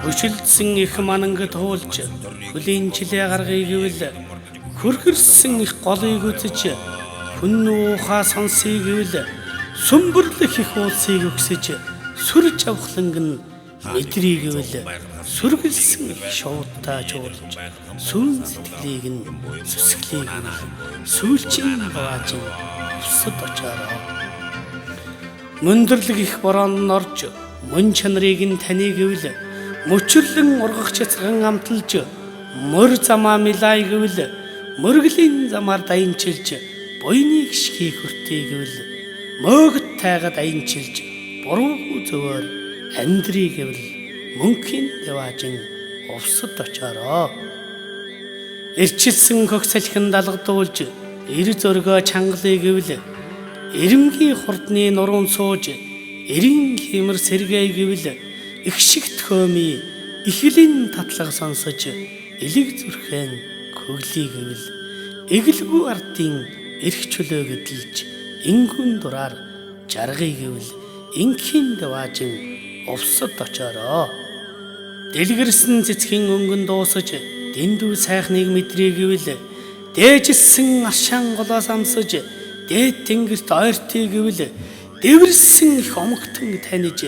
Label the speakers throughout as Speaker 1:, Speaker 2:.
Speaker 1: Хүчилдсэн их манангад хуулж хөлийн жилээ гаргая гэвэл хөргөрсөн их голыг үзэж хүн уухаа сонсъё гэвэл сүмбэрлэх их уулсыг өгсөж сүрж авхланг нь мэдрий гэвэл сүргэлсэн их шуудаа жуулж сүүн сэтгэлийг нь сүсгэлээ гэвэл сүүлчийн баажин усад очаараа мөндөрлөг их бороонд орж мөн чанарыг нь таны гэвэл мөчрлөн ургах чацган амталж мөр замаа милай гэвэл мөргөлийн замаар даянчилж буйныг шихий хүртээ гэвэл мөөгт тайгаад даянчилж буруу зөвөр амьдрий гэвэл мөнхийн дэваажин увсад очоороо эрчилсэн хөх салхин далгадуулж эр зөргөө чангалыг гэвэл эрэмгийн хурдны нуруунд сууж эрийн хэмэр сэргээ гэвэл их шигт хөөми ихлийн татлага сонсож элэг зүрхэн хөглий гэвэл эгэлгүй ардын эрх чөлөө гэдэлж ингүн дураар жаргая гэвэл инхийн дэваажин увсад очоороо дэлгэрсэн цэцгийн өнгөн дуусаж дэндүү сайхныг мэдрээ гэвэл дээжилсэн аршаан голоос амсаж дээд тэнгэрт ойртыг гэвэл дэвэрсэн их омогтон таниж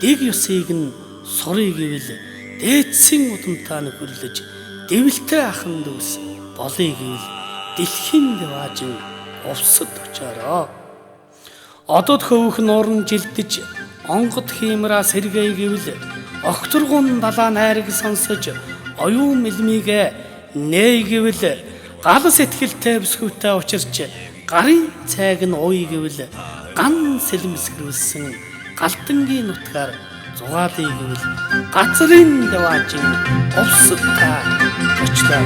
Speaker 1: дэг ёсыг нь сурыг гэвэл дээдсийн удамтаа нь хүрлэж дэвэлтэй ахын дүүс болъё гэвэл дэлхийн дэваажин увсад очоороо одод хөвөх нуурн жилдэж онгод хиймраа сэргээе гэвэл огторгон далаа найраг сонсож оюун мэлмигээ нээ гэвэл гал сэтгэлтэй бүсгүйтэй учирч гарын цайг нь ууя гэвэл ган сэлмэсгэрүүлсэн галтангийн нутгаар зугаалъя гэвэл газрын дэваажин увсад та очлоо